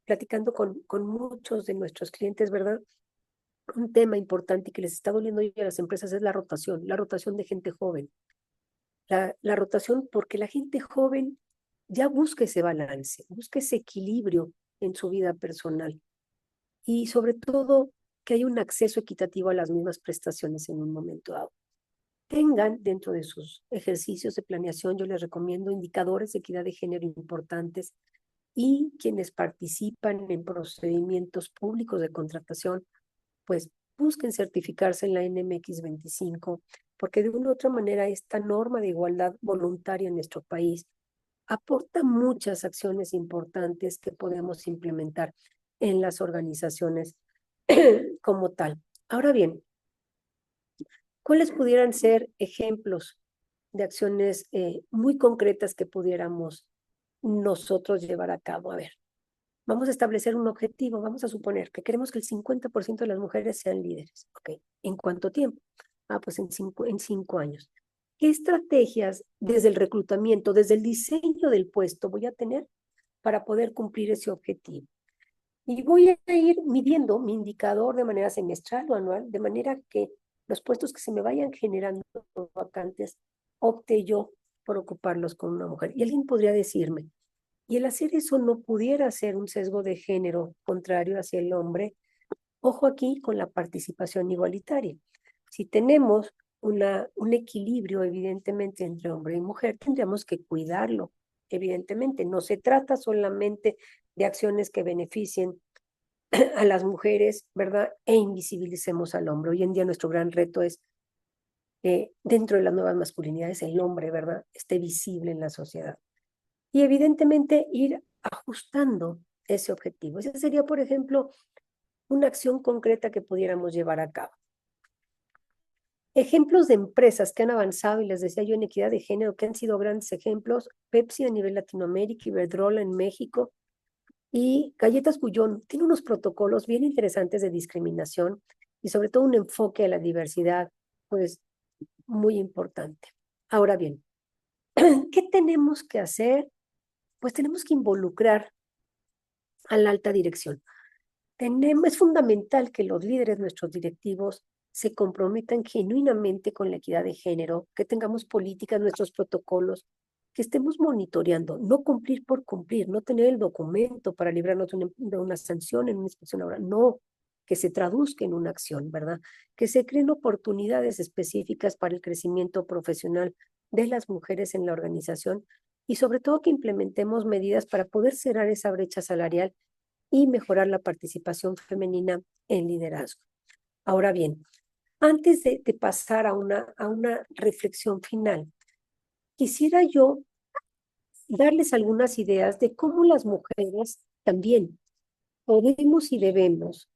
platicando con muchos de nuestros clientes, ¿verdad? Un tema importante que les está doliendo hoy a las empresas es la rotación de gente joven. La rotación porque la gente joven ya busca ese balance, busca ese equilibrio en su vida personal y sobre todo que haya un acceso equitativo a las mismas prestaciones en un momento dado. Tengan dentro de sus ejercicios de planeación, yo les recomiendo indicadores de equidad de género importantes y quienes participan en procedimientos públicos de contratación, pues busquen certificarse en la NMX 25, porque de una u otra manera esta norma de igualdad voluntaria en nuestro país aporta muchas acciones importantes que podemos implementar en las organizaciones como tal. Ahora bien, ¿cuáles pudieran ser ejemplos de acciones muy concretas que pudiéramos nosotros llevar a cabo? A ver, vamos a establecer un objetivo, vamos a suponer que queremos que el 50% de las mujeres sean líderes. Ok, ¿en cuánto tiempo? Ah, pues en 5 años. ¿Qué estrategias desde el reclutamiento, desde el diseño del puesto voy a tener para poder cumplir ese objetivo? Y voy a ir midiendo mi indicador de manera semestral o anual, de manera que los puestos que se me vayan generando vacantes, opte yo por ocuparlos con una mujer. Y alguien podría decirme, y el hacer eso no pudiera ser un sesgo de género contrario hacia el hombre. Ojo aquí con la participación igualitaria. Si tenemos un equilibrio, evidentemente, entre hombre y mujer, tendríamos que cuidarlo, evidentemente. No se trata solamente de acciones que beneficien a las mujeres, ¿verdad? E invisibilicemos al hombre. Hoy en día nuestro gran reto es, dentro de las nuevas masculinidades, el hombre, ¿verdad? Esté visible en la sociedad. Y evidentemente ir ajustando ese objetivo. Esa sería, por ejemplo, una acción concreta que pudiéramos llevar a cabo. Ejemplos de empresas que han avanzado, y les decía yo en equidad de género, que han sido grandes ejemplos, Pepsi a nivel Latinoamérica, Iberdrola en México y Galletas Bullón. Tiene unos protocolos bien interesantes de discriminación y sobre todo un enfoque a la diversidad, pues muy importante. Ahora bien, ¿qué tenemos que hacer? Pues tenemos que involucrar a la alta dirección. Es fundamental que los líderes, nuestros directivos, se comprometan genuinamente con la equidad de género, que tengamos políticas, nuestros protocolos, que estemos monitoreando, no cumplir por cumplir, no tener el documento para librarnos de una sanción en una inspección laboral, no, que se traduzca en una acción, ¿verdad? Que se creen oportunidades específicas para el crecimiento profesional de las mujeres en la organización y sobre todo que implementemos medidas para poder cerrar esa brecha salarial y mejorar la participación femenina en liderazgo. Ahora bien, antes de pasar a una reflexión final, quisiera yo darles algunas ideas de cómo las mujeres también podemos y debemos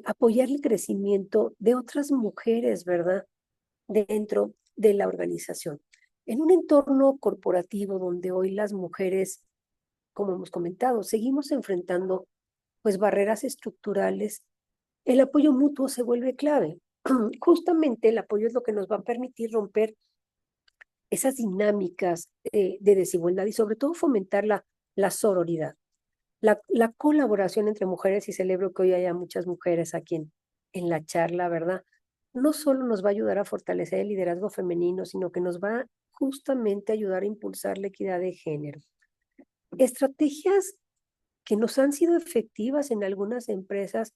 apoyar el crecimiento de otras mujeres, ¿verdad? Dentro de la organización. En un entorno corporativo donde hoy las mujeres, como hemos comentado, seguimos enfrentando pues barreras estructurales, el apoyo mutuo se vuelve clave. Justamente el apoyo es lo que nos va a permitir romper esas dinámicas de desigualdad y sobre todo fomentar la sororidad, la colaboración entre mujeres, y celebro que hoy haya muchas mujeres aquí en la charla, ¿verdad? No solo nos va a ayudar a fortalecer el liderazgo femenino, sino que nos va justamente a ayudar a impulsar la equidad de género. Estrategias que nos han sido efectivas en algunas empresas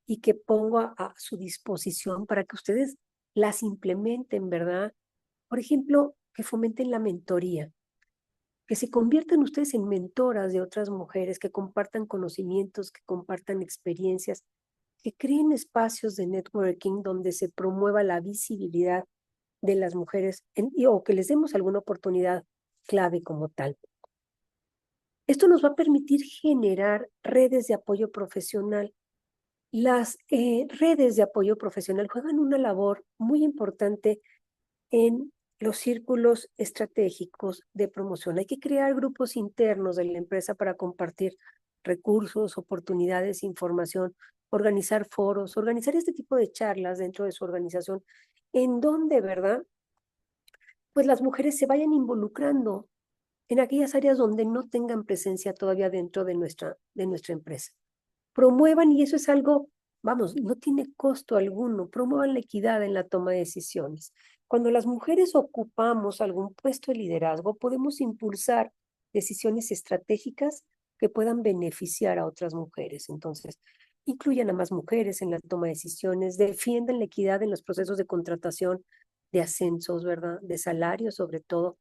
y que pongo a su disposición para que ustedes las implementen, ¿verdad? Por ejemplo, que fomenten la mentoría, que se conviertan ustedes en mentoras de otras mujeres, que compartan conocimientos, que compartan experiencias, que creen espacios de networking donde se promueva la visibilidad de las mujeres o que les demos alguna oportunidad clave como tal. Esto nos va a permitir generar redes de apoyo profesional. Las redes de apoyo profesional juegan una labor muy importante en los círculos estratégicos de promoción. Hay que crear grupos internos de la empresa para compartir recursos, oportunidades, información, organizar foros, organizar este tipo de charlas dentro de su organización, en donde, ¿verdad? Pues las mujeres se vayan involucrando en aquellas áreas donde no tengan presencia todavía dentro de nuestra empresa. Promuevan, y eso es algo, vamos, no tiene costo alguno, promuevan la equidad en la toma de decisiones. Cuando las mujeres ocupamos algún puesto de liderazgo, podemos impulsar decisiones estratégicas que puedan beneficiar a otras mujeres. Entonces, incluyan a más mujeres en la toma de decisiones, defiendan la equidad en los procesos de contratación, de ascensos, ¿verdad? De salarios sobre todo,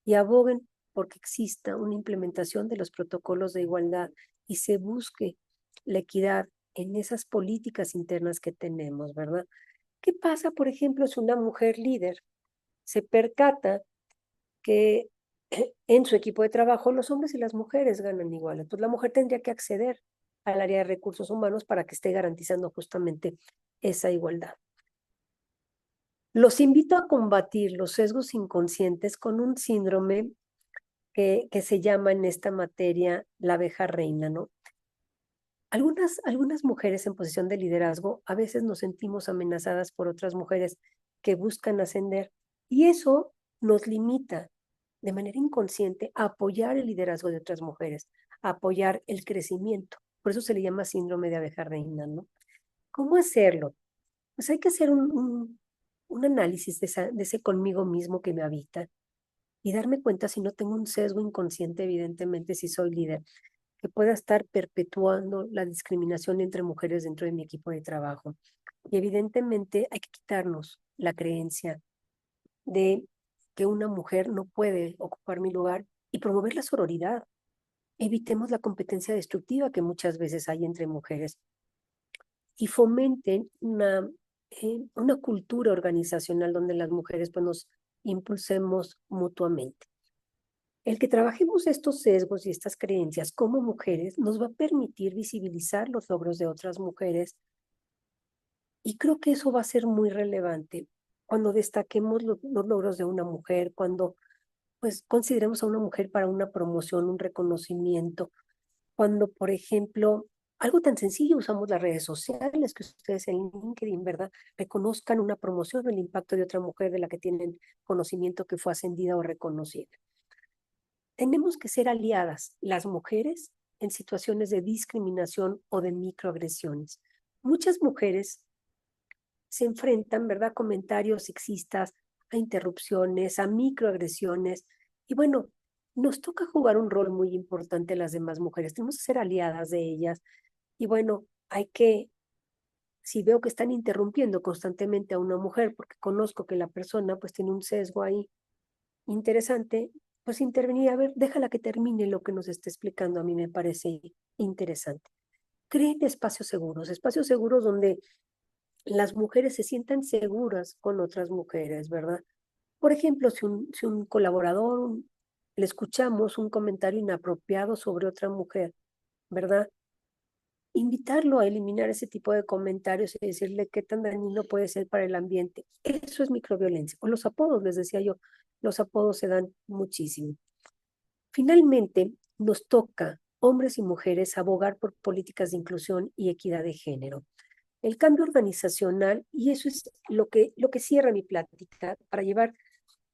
y aboguen porque exista una implementación de los protocolos de igualdad y se busque la equidad en esas políticas internas que tenemos, ¿verdad? ¿Qué pasa, por ejemplo, si una mujer líder se percata que en su equipo de trabajo los hombres y las mujeres ganan igual? Entonces la mujer tendría que acceder al área de recursos humanos para que esté garantizando justamente esa igualdad. Los invito a combatir los sesgos inconscientes con un síndrome que se llama en esta materia la abeja reina, ¿no? Algunas mujeres en posición de liderazgo a veces nos sentimos amenazadas por otras mujeres que buscan ascender y eso nos limita de manera inconsciente a apoyar el liderazgo de otras mujeres, a apoyar el crecimiento. Por eso se le llama síndrome de abeja reina, ¿no? ¿Cómo hacerlo? Pues hay que hacer un análisis de ese conmigo mismo que me habita y darme cuenta si no tengo un sesgo inconsciente, evidentemente, si soy líder, que pueda estar perpetuando la discriminación entre mujeres dentro de mi equipo de trabajo. Y evidentemente hay que quitarnos la creencia de que una mujer no puede ocupar mi lugar y promover la sororidad. Evitemos la competencia destructiva que muchas veces hay entre mujeres y fomenten una cultura organizacional donde las mujeres pues, nos impulsemos mutuamente. El que trabajemos estos sesgos y estas creencias como mujeres nos va a permitir visibilizar los logros de otras mujeres y creo que eso va a ser muy relevante cuando destaquemos los logros de una mujer, cuando pues consideremos a una mujer para una promoción, un reconocimiento, cuando por ejemplo algo tan sencillo, usamos las redes sociales que ustedes en LinkedIn, ¿verdad? Reconozcan una promoción o el impacto de otra mujer de la que tienen conocimiento que fue ascendida o reconocida. Tenemos que ser aliadas, las mujeres, en situaciones de discriminación o de microagresiones. Muchas mujeres se enfrentan, ¿verdad?, a comentarios sexistas, a interrupciones, a microagresiones. Y bueno, nos toca jugar un rol muy importante las demás mujeres. Tenemos que ser aliadas de ellas. Y bueno, hay que, si veo que están interrumpiendo constantemente a una mujer, porque conozco que la persona pues tiene un sesgo ahí interesante, pues intervenir, a ver, déjala que termine lo que nos está explicando, a mí me parece interesante. Creen espacios seguros donde las mujeres se sientan seguras con otras mujeres, ¿verdad? Por ejemplo, si un colaborador le escuchamos un comentario inapropiado sobre otra mujer, ¿verdad? Invitarlo a eliminar ese tipo de comentarios y decirle qué tan dañino puede ser para el ambiente. Eso es microviolencia. O los apodos, les decía yo, los apodos se dan muchísimo. Finalmente, nos toca, hombres y mujeres, abogar por políticas de inclusión y equidad de género. El cambio organizacional, y eso es lo que cierra mi plática, para llevar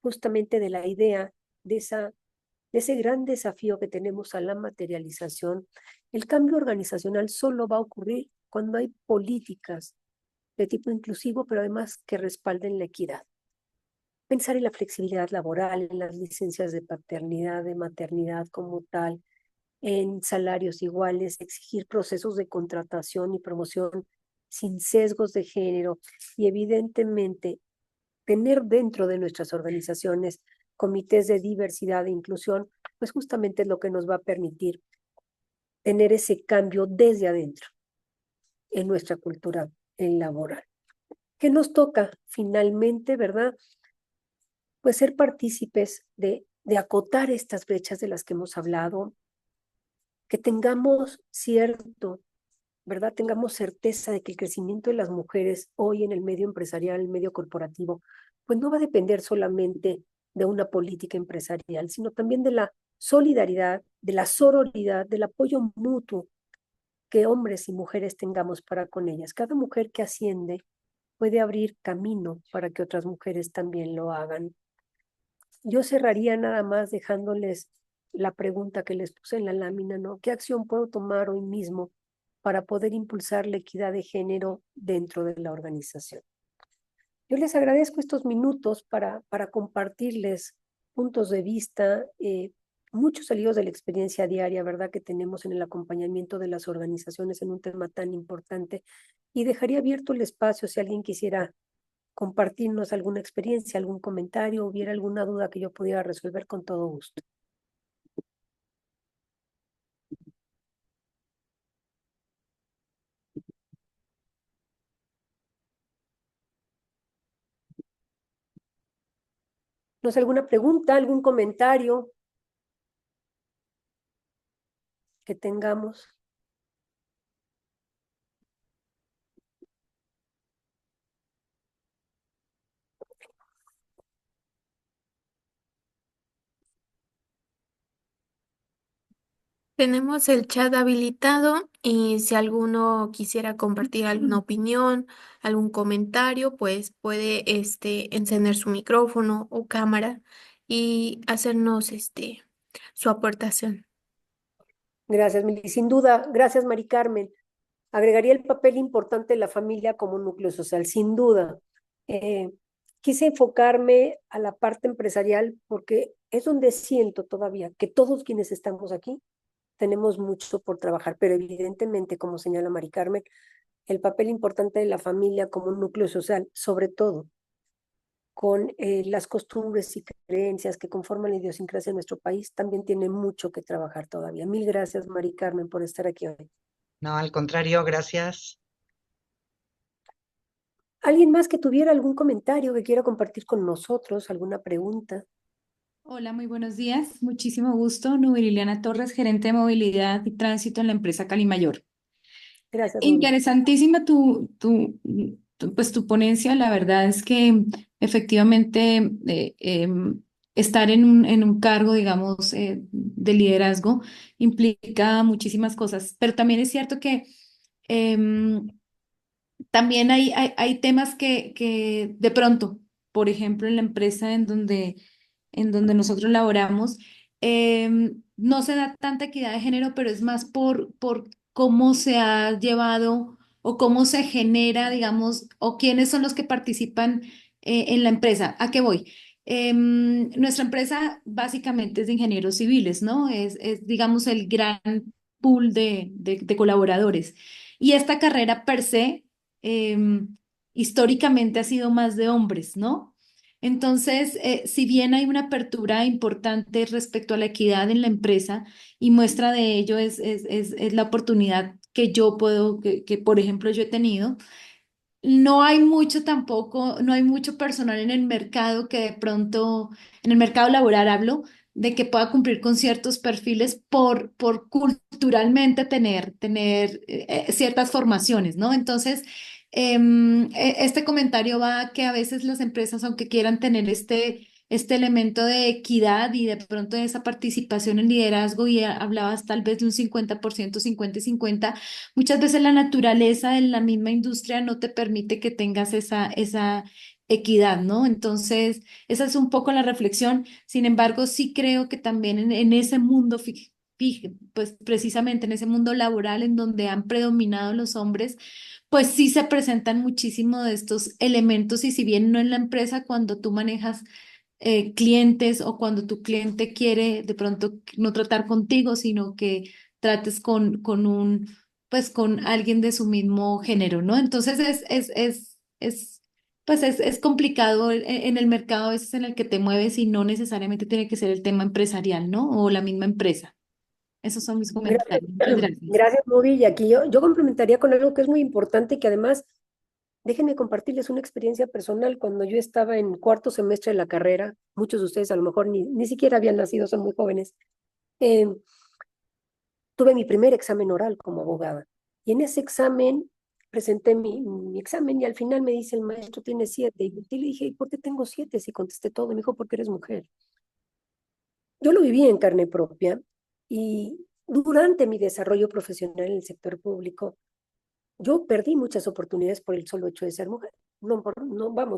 justamente de la idea de ese gran desafío que tenemos a la materialización. El cambio organizacional solo va a ocurrir cuando hay políticas de tipo inclusivo, pero además que respalden la equidad. Pensar en la flexibilidad laboral, en las licencias de paternidad, de maternidad como tal, en salarios iguales, exigir procesos de contratación y promoción sin sesgos de género y evidentemente tener dentro de nuestras organizaciones comités de diversidad e inclusión, pues justamente es lo que nos va a permitir tener ese cambio desde adentro en nuestra cultura laboral. ¿Qué nos toca finalmente, verdad? Pues ser partícipes de acotar estas brechas de las que hemos hablado, que tengamos cierto, ¿verdad? Tengamos certeza de que el crecimiento de las mujeres hoy en el medio empresarial, el medio corporativo, pues no va a depender solamente de una política empresarial, sino también de la solidaridad, de la sororidad, del apoyo mutuo que hombres y mujeres tengamos para con ellas. Cada mujer que asciende puede abrir camino para que otras mujeres también lo hagan. Yo cerraría nada más dejándoles la pregunta que les puse en la lámina, ¿no? ¿Qué acción puedo tomar hoy mismo para poder impulsar la equidad de género dentro de la organización? Yo les agradezco estos minutos para compartirles puntos de vista, muchos salidos de la experiencia diaria, ¿verdad?, que tenemos en el acompañamiento de las organizaciones en un tema tan importante. Y dejaría abierto el espacio si alguien quisiera compartirnos alguna experiencia, algún comentario, hubiera alguna duda que yo pudiera resolver con todo gusto. ¿No sé, alguna pregunta, algún comentario que tengamos? Tenemos el chat habilitado y si alguno quisiera compartir alguna opinión, algún comentario, pues puede encender su micrófono o cámara y hacernos su aportación. Gracias, Mili. Sin duda, gracias, Mari Carmen. Agregaría el papel importante de la familia como núcleo social, sin duda. Eh, Quise enfocarme a la parte empresarial porque es donde siento todavía que todos quienes estamos aquí tenemos mucho por trabajar, pero evidentemente, como señala Mari Carmen, el papel importante de la familia como un núcleo social, sobre todo con las costumbres y creencias que conforman la idiosincrasia de nuestro país, también tiene mucho que trabajar todavía. Mil gracias, Mari Carmen, por estar aquí hoy. No, al contrario, gracias. ¿Alguien más que tuviera algún comentario que quiera compartir con nosotros, alguna pregunta? Hola, muy buenos días. Muchísimo gusto. Nubia Liliana Torres, gerente de movilidad y tránsito en la empresa Calimayor. Gracias, Nubi. Interesantísima pues, tu ponencia. La verdad es que efectivamente estar en un cargo, digamos, de liderazgo implica muchísimas cosas, pero también es cierto que em, también hay temas que de pronto, por ejemplo, en la empresa en donde nosotros laboramos, no se da tanta equidad de género, pero es más por cómo se ha llevado o cómo se genera, digamos, o quiénes son los que participan en la empresa. ¿A qué voy? Nuestra empresa básicamente es de ingenieros civiles, ¿no? Digamos, el gran pool de colaboradores. Y esta carrera per se históricamente ha sido más de hombres, ¿no? Entonces, si bien hay una apertura importante respecto a la equidad en la empresa y muestra de ello es la oportunidad que yo puedo, por ejemplo yo he tenido, no hay mucho tampoco, no hay mucho personal en el mercado que de pronto, en el mercado laboral hablo, de que pueda cumplir con ciertos perfiles por culturalmente tener ciertas formaciones, ¿no? Entonces, este comentario va a que a veces las empresas, aunque quieran tener este elemento de equidad y de pronto de esa participación en liderazgo, y hablabas tal vez de un 50%, 50 y 50, muchas veces la naturaleza de la misma industria no te permite que tengas equidad, ¿no? Entonces, esa es un poco la reflexión. Sin embargo, sí creo que también en ese mundo, pues precisamente en ese mundo laboral en donde han predominado los hombres, pues sí se presentan muchísimo de estos elementos y si bien no en la empresa, cuando tú manejas clientes o cuando tu cliente quiere de pronto no tratar contigo, sino que trates pues con alguien de su mismo género, ¿no? Entonces pues es complicado en el mercado a veces en el que te mueves y no necesariamente tiene que ser el tema empresarial, ¿no? O la misma empresa. Esos son mis Gracias, comentarios. Muchas gracias. gracias, Nubi. Y aquí yo complementaría con algo que es muy importante y que además, déjenme compartirles una experiencia personal. Cuando yo estaba en cuarto semestre de la carrera, muchos de ustedes a lo mejor ni siquiera habían nacido, son muy jóvenes, eh, tuve mi primer examen oral como abogada. Y en ese examen presenté mi examen y al final me dice el maestro, tiene 7. Y yo le dije, ¿y por qué tengo 7? Si contesté todo. Y me dijo, porque eres mujer. Yo lo viví en carne propia y durante mi desarrollo profesional en el sector público, yo perdí muchas oportunidades por el solo hecho de ser mujer. No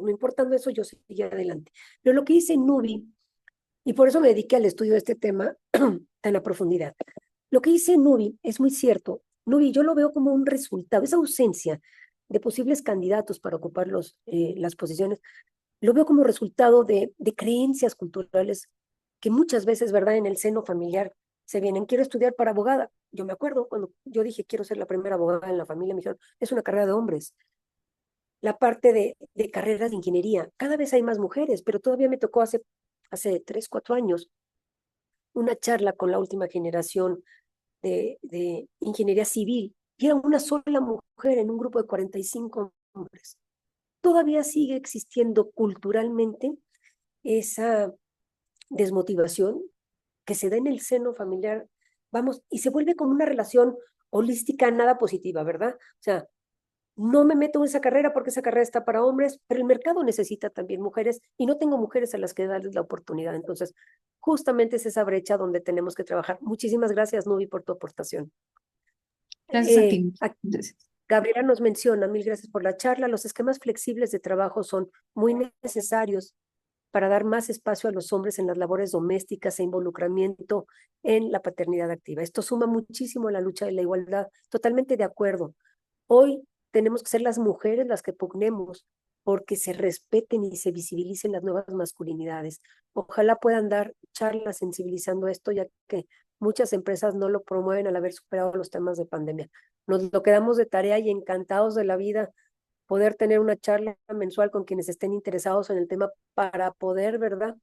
importando eso, yo seguí adelante. Pero lo que hice en Nubi, y por eso me dediqué al estudio de este tema tan a profundidad, lo que hice en Nubi es muy cierto. Nubi, yo lo veo como un resultado, esa ausencia de posibles candidatos para ocupar las posiciones, lo veo como resultado de creencias culturales que muchas veces, ¿verdad?, en el seno familiar se vienen. Quiero estudiar para abogada. Yo me acuerdo cuando yo dije, quiero ser la primera abogada en la familia, me dijeron, es una carrera de hombres. La parte de carreras de ingeniería, cada vez hay más mujeres, pero todavía me tocó hace 3, 4 años una charla con la última generación de ingeniería civil y era una sola mujer en un grupo de 45 hombres. Todavía sigue existiendo culturalmente esa desmotivación que se da en el seno familiar, vamos, y se vuelve como una relación holística nada positiva, ¿verdad? O sea, no me meto en esa carrera porque esa carrera está para hombres, pero el mercado necesita también mujeres y no tengo mujeres a las que darles la oportunidad. Entonces, justamente es esa brecha donde tenemos que trabajar. Muchísimas gracias, Nubi, por tu aportación. Gracias a ti. Aquí Gracias. Gabriela nos menciona, mil gracias por la charla. Los esquemas flexibles de trabajo son muy necesarios para dar más espacio a los hombres en las labores domésticas e involucramiento en la paternidad activa. Esto suma muchísimo a la lucha de la igualdad. Totalmente de acuerdo. Hoy tenemos que ser las mujeres las que pugnemos porque se respeten y se visibilicen las nuevas masculinidades. Ojalá puedan dar charlas sensibilizando esto, ya que muchas empresas no lo promueven al haber superado los temas de pandemia. Nos lo quedamos de tarea y encantados de la vida poder tener una charla mensual con quienes estén interesados en el tema para poder, ¿verdad?,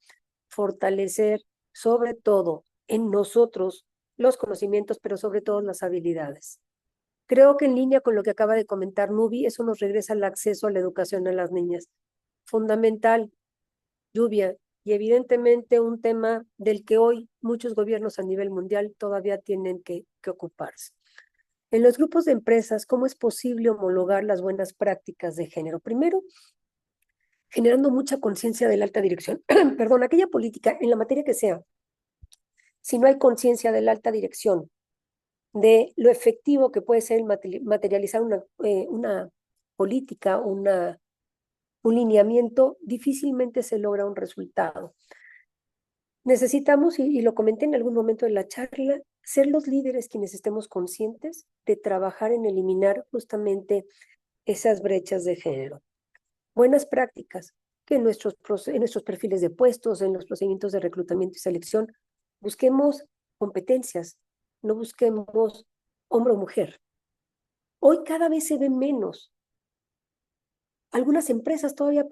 fortalecer sobre todo en nosotros los conocimientos, pero sobre todo las habilidades. Creo que en línea con lo que acaba de comentar Nubi, eso nos regresa al acceso a la educación a las niñas. Fundamental, Lluvia, y evidentemente un tema del que hoy muchos gobiernos a nivel mundial todavía tienen que ocuparse. En los grupos de empresas, ¿cómo es posible homologar las buenas prácticas de género? Primero, generando mucha conciencia de la alta dirección. Perdón, aquella política, en la materia que sea, si no hay conciencia de la alta dirección, de lo efectivo que puede ser materializar una política, un lineamiento, difícilmente se logra un resultado. Necesitamos, y lo comenté en algún momento de la charla, ser los líderes quienes estemos conscientes de trabajar en eliminar justamente esas brechas de género. Buenas prácticas, que en nuestros perfiles de puestos, en los procedimientos de reclutamiento y selección, busquemos competencias, no busquemos hombre o mujer. Hoy cada vez se ve menos. Algunas empresas todavía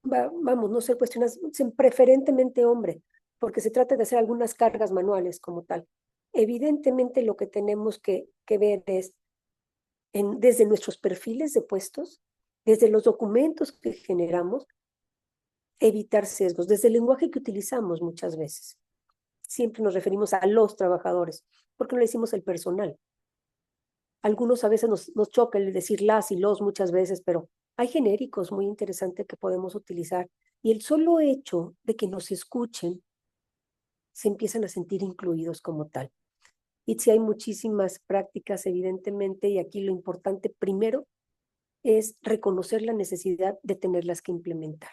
vamos, no ser cuestionadas, preferentemente hombre, porque se trata de hacer algunas cargas manuales como tal. Evidentemente lo que tenemos que ver es desde nuestros perfiles de puestos, desde los documentos que generamos, evitar sesgos, desde el lenguaje que utilizamos muchas veces. Siempre nos referimos a los trabajadores, porque no le decimos el personal. Algunos a veces nos choca el decir las y los muchas veces, pero hay genéricos muy interesantes que podemos utilizar y el solo hecho de que nos escuchen se empiezan a sentir incluidos como tal. Y sí hay muchísimas prácticas, evidentemente, y aquí lo importante primero es reconocer la necesidad de tenerlas que implementar.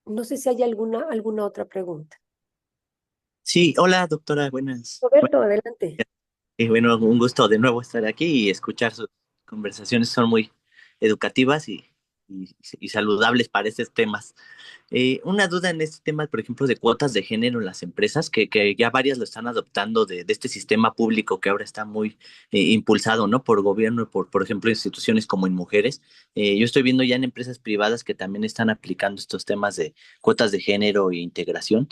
No sé si hay alguna otra pregunta. Sí, hola doctora, buenas. Roberto, adelante. Bueno, un gusto de nuevo estar aquí y escuchar sus conversaciones, son muy educativas y saludables para estos temas. Una duda en este tema, por ejemplo, de cuotas de género en las empresas, que ya varias lo están adoptando de este sistema público que ahora está muy impulsado, ¿no? Por gobierno y por ejemplo, instituciones como en mujeres. Yo estoy viendo ya en empresas privadas que también están aplicando estos temas de cuotas de género e integración.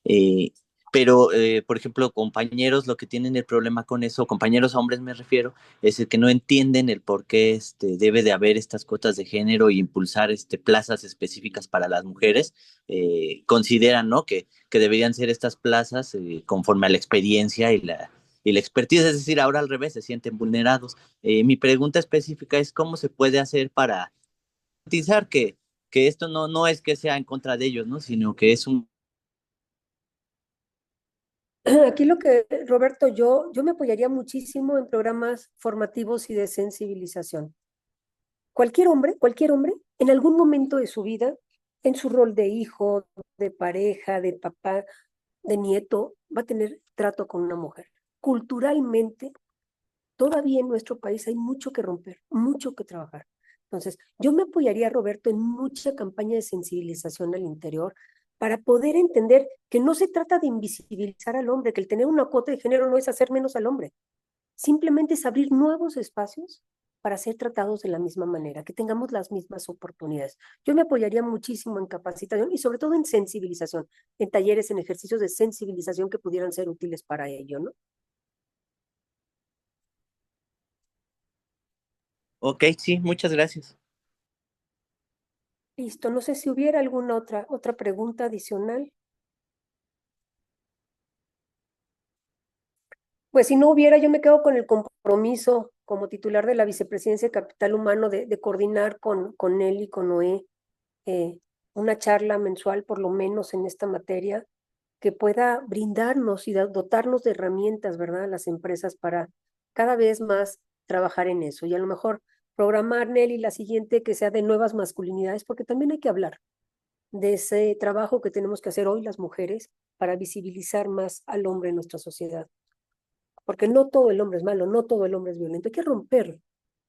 Eh, pero, por ejemplo, compañeros, lo que tienen el problema con eso, compañeros hombres me refiero, es el que no entienden el por qué debe de haber estas cuotas de género y impulsar plazas específicas para las mujeres. Consideran, ¿no? Que deberían ser estas plazas conforme a la experiencia y la expertise, es decir, ahora al revés, se sienten vulnerados. Mi pregunta específica es cómo se puede hacer para garantizar que esto no es que sea en contra de ellos, ¿no? Sino que es un... Aquí lo que, Roberto, yo me apoyaría muchísimo en programas formativos y de sensibilización. Cualquier hombre, en algún momento de su vida, en su rol de hijo, de pareja, de papá, de nieto, va a tener trato con una mujer. Culturalmente, todavía en nuestro país hay mucho que romper, mucho que trabajar. Entonces, yo me apoyaría, Roberto, en mucha campaña de sensibilización al interior para poder entender que no se trata de invisibilizar al hombre, que el tener una cuota de género no es hacer menos al hombre, simplemente es abrir nuevos espacios para ser tratados de la misma manera, que tengamos las mismas oportunidades. Yo me apoyaría muchísimo en capacitación y sobre todo en sensibilización, en talleres, en ejercicios de sensibilización que pudieran ser útiles para ello, ¿no? Ok, sí, muchas gracias. Listo, no sé si hubiera alguna otra pregunta adicional. Pues si no hubiera, yo me quedo con el compromiso como titular de la Vicepresidencia de Capital Humano de coordinar con él y con Noé eh, una charla mensual, por lo menos en esta materia, que pueda brindarnos y dotarnos de herramientas, ¿verdad?, a las empresas para cada vez más trabajar en eso. Y a lo mejor programar, Nelly, la siguiente que sea de nuevas masculinidades, porque también hay que hablar de ese trabajo que tenemos que hacer hoy las mujeres para visibilizar más al hombre en nuestra sociedad. Porque no todo el hombre es malo, no todo el hombre es violento. Hay que romper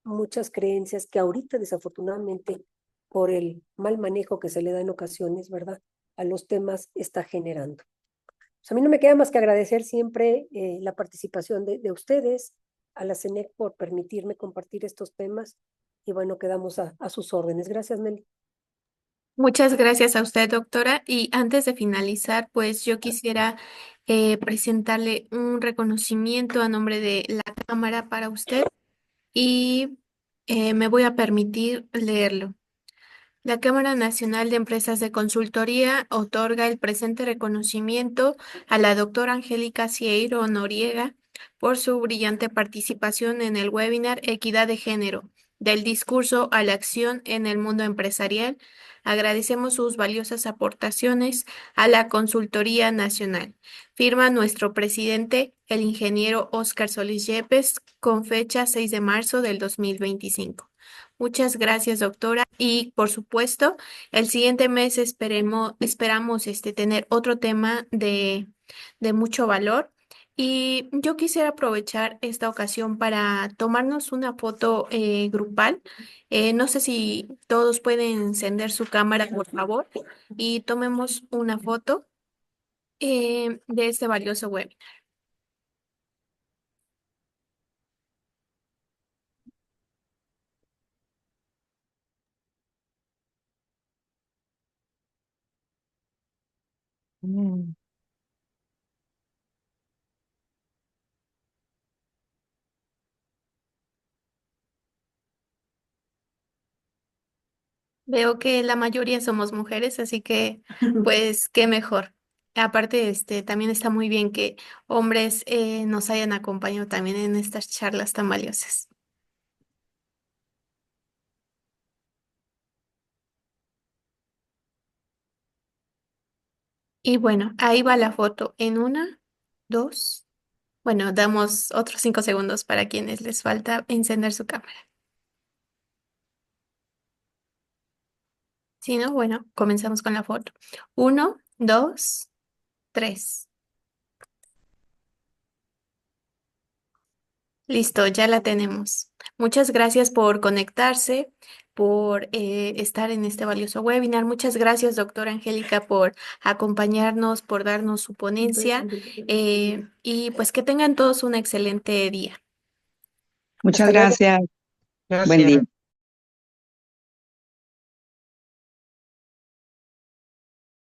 muchas creencias que ahorita desafortunadamente por el mal manejo que se le da en ocasiones, ¿verdad?, a los temas está generando. Pues a mí no me queda más que agradecer siempre la participación de ustedes, a la CENEC por permitirme compartir estos temas y bueno, quedamos a sus órdenes. Gracias, Nelly. Muchas gracias a usted, doctora. Y antes de finalizar, pues yo quisiera presentarle un reconocimiento a nombre de la Cámara para usted y me voy a permitir leerlo. La Cámara Nacional de Empresas de Consultoría otorga el presente reconocimiento a la doctora Angélica Cieiro Noriega por su brillante participación en el webinar Equidad de Género, del discurso a la acción en el mundo empresarial. Agradecemos sus valiosas aportaciones a la Consultoría Nacional. Firma nuestro presidente, el ingeniero Óscar Solís Yepes, con fecha 6 de marzo del 2025. Muchas gracias, doctora. Y por supuesto, el siguiente mes esperamos tener otro tema de mucho valor. Y yo quisiera aprovechar esta ocasión para tomarnos una foto grupal. No sé si todos pueden encender su cámara, por favor, y tomemos una foto de este valioso web. Mm. Veo que la mayoría somos mujeres, así que pues qué mejor. Aparte, también está muy bien que hombres nos hayan acompañado también en estas charlas tan valiosas. Y bueno, ahí va la foto en una, dos. Bueno, damos otros 5 segundos para quienes les falta encender su cámara. Si no, bueno, comenzamos con la foto. 1, 2, 3. Listo, ya la tenemos. Muchas gracias por conectarse, por estar en este valioso webinar. Muchas gracias, doctora Angélica, por acompañarnos, por darnos su ponencia y pues que tengan todos un excelente día. Muchas Hasta luego. gracias. Buen Gracias. día.